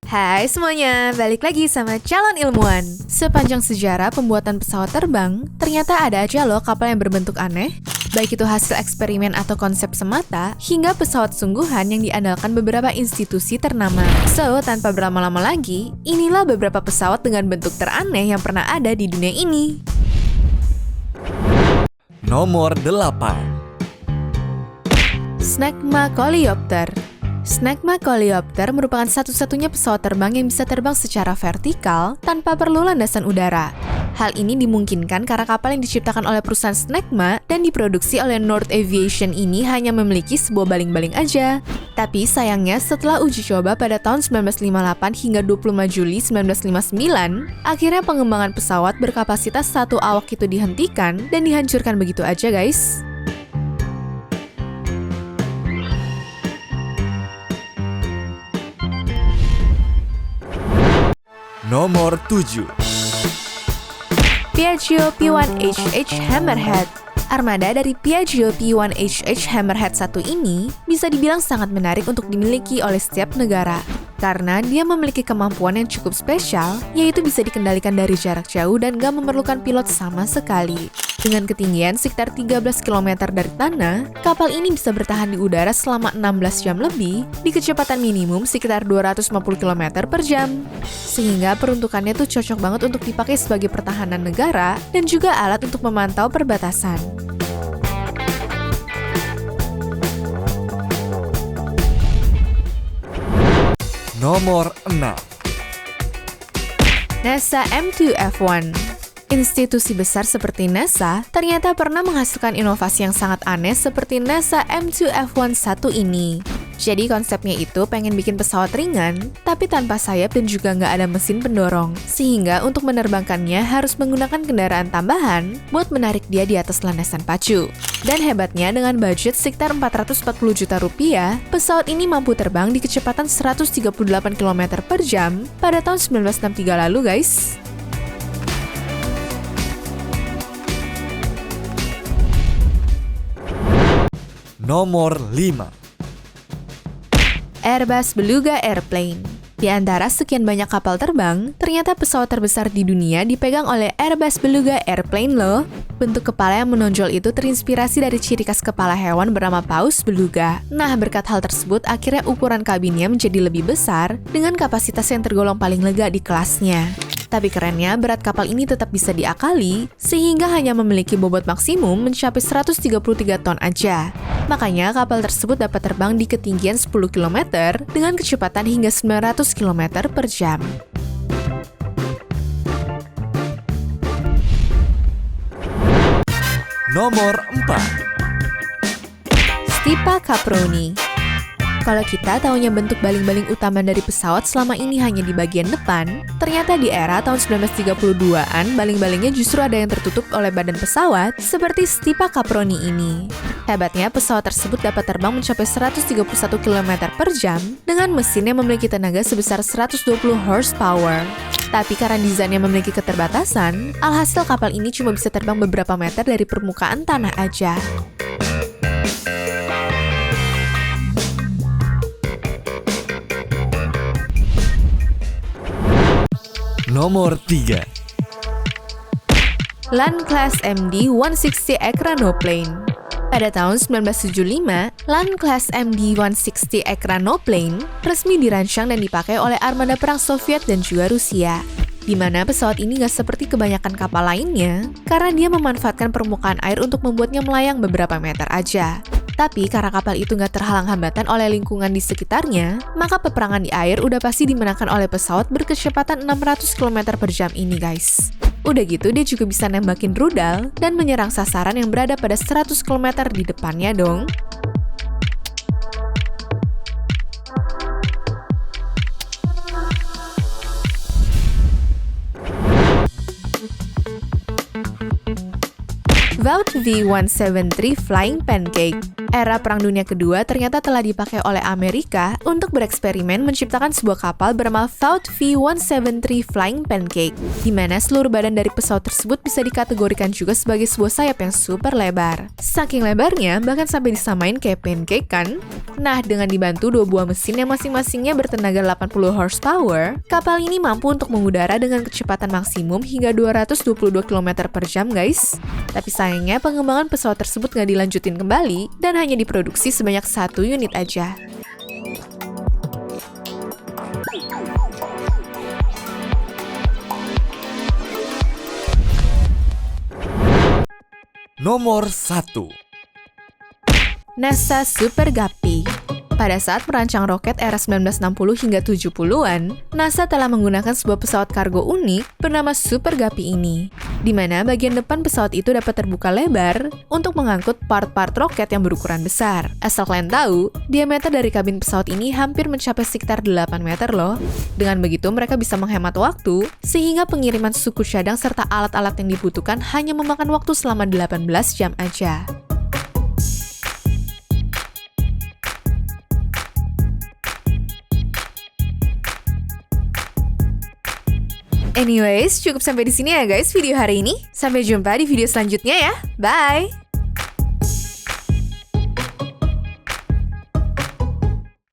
Hai semuanya, balik lagi sama Calon Ilmuwan. Sepanjang sejarah pembuatan pesawat terbang, ternyata ada aja loh kapal yang berbentuk aneh. Baik itu hasil eksperimen atau konsep semata, hingga pesawat sungguhan yang diandalkan beberapa institusi ternama. So, tanpa berlama-lama lagi, inilah beberapa pesawat dengan bentuk teraneh yang pernah ada di dunia ini. Nomor 8. Snecma Coleopter. Snecma Coleopter merupakan satu-satunya pesawat terbang yang bisa terbang secara vertikal tanpa perlu landasan udara. Hal ini dimungkinkan karena kapal yang diciptakan oleh perusahaan Snecma dan diproduksi oleh North Aviation ini hanya memiliki sebuah baling-baling aja. Tapi sayangnya setelah uji coba pada tahun 1958 hingga 25 Juli 1959, akhirnya pengembangan pesawat berkapasitas satu awak itu dihentikan dan dihancurkan begitu aja guys. Nomor 7. Piaggio P1HH Hammerhead. Armada dari Piaggio P1HH Hammerhead 1 ini bisa dibilang sangat menarik untuk dimiliki oleh setiap negara. Karena dia memiliki kemampuan yang cukup spesial, yaitu bisa dikendalikan dari jarak jauh dan gak memerlukan pilot sama sekali. Dengan ketinggian sekitar 13 km dari tanah, kapal ini bisa bertahan di udara selama 16 jam lebih di kecepatan minimum sekitar 250 km per jam. Sehingga peruntukannya tuh cocok banget untuk dipakai sebagai pertahanan negara dan juga alat untuk memantau perbatasan. Nomor 6. NASA M2F1. Institusi besar seperti NASA ternyata pernah menghasilkan inovasi yang sangat aneh seperti NASA M2F1-1 ini. Jadi konsepnya itu pengen bikin pesawat ringan, tapi tanpa sayap dan juga nggak ada mesin pendorong. Sehingga untuk menerbangkannya harus menggunakan kendaraan tambahan buat menarik dia di atas landasan pacu. Dan hebatnya dengan budget sekitar 440 juta rupiah, pesawat ini mampu terbang di kecepatan 138 km per jam pada tahun 1963 lalu guys. Nomor 5. Airbus Beluga Airplane. Di antara sekian banyak kapal terbang, ternyata pesawat terbesar di dunia dipegang oleh Airbus Beluga Airplane loh. Bentuk kepala yang menonjol itu terinspirasi dari ciri khas kepala hewan bernama paus beluga. Nah, berkat hal tersebut, akhirnya ukuran kabinnya menjadi lebih besar dengan kapasitas yang tergolong paling lega di kelasnya. Tapi kerennya, berat kapal ini tetap bisa diakali, sehingga hanya memiliki bobot maksimum mencapai 133 ton aja. Makanya, kapal tersebut dapat terbang di ketinggian 10 km dengan kecepatan hingga 900 km per jam. Nomor 4. Stipa Caproni. Kalau kita taunya bentuk baling-baling utama dari pesawat selama ini hanya di bagian depan, ternyata di era tahun 1932-an, baling-balingnya justru ada yang tertutup oleh badan pesawat, seperti Stipa Caproni ini. Hebatnya, pesawat tersebut dapat terbang mencapai 131 km per jam dengan mesin yang memiliki tenaga sebesar 120 horsepower. Tapi karena desainnya memiliki keterbatasan, alhasil kapal ini cuma bisa terbang beberapa meter dari permukaan tanah aja. Nomor 3. Land Class MD 160 Ekranoplane. Pada tahun 1975, Land Class MD 160 Ekranoplane resmi dirancang dan dipakai oleh armada perang Soviet dan juga Rusia. Di mana pesawat ini nggak seperti kebanyakan kapal lainnya, karena dia memanfaatkan permukaan air untuk membuatnya melayang beberapa meter aja. Tapi karena kapal itu nggak terhalang hambatan oleh lingkungan di sekitarnya, maka peperangan di air udah pasti dimenangkan oleh pesawat berkecepatan 600 km per jam ini guys. Udah gitu dia juga bisa nembakin rudal dan menyerang sasaran yang berada pada 100 km di depannya dong. Vought V173 Flying Pancake. Era Perang Dunia Kedua ternyata telah dipakai oleh Amerika untuk bereksperimen menciptakan sebuah kapal bernama Vought V-173 Flying Pancake, di mana seluruh badan dari pesawat tersebut bisa dikategorikan juga sebagai sebuah sayap yang super lebar. Saking lebarnya, bahkan sampai disamain kayak pancake kan? Nah, dengan dibantu dua buah mesin yang masing-masingnya bertenaga 80 horsepower, kapal ini mampu untuk mengudara dengan kecepatan maksimum hingga 222 km per jam, guys. Tapi sayangnya pengembangan pesawat tersebut nggak dilanjutin kembali dan hanya diproduksi sebanyak 1 unit aja. Nomor 1. NASA Super Guppy. Pada saat merancang roket era 1960 hingga 70-an, NASA telah menggunakan sebuah pesawat kargo unik bernama Super Guppy ini, di mana bagian depan pesawat itu dapat terbuka lebar untuk mengangkut part-part roket yang berukuran besar. Asal kalian tahu, diameter dari kabin pesawat ini hampir mencapai sekitar 8 meter loh. Dengan begitu, mereka bisa menghemat waktu, sehingga pengiriman suku cadang serta alat-alat yang dibutuhkan hanya memakan waktu selama 18 jam aja. Anyways, cukup sampai di sini ya guys video hari ini. Sampai jumpa di video selanjutnya ya. Bye!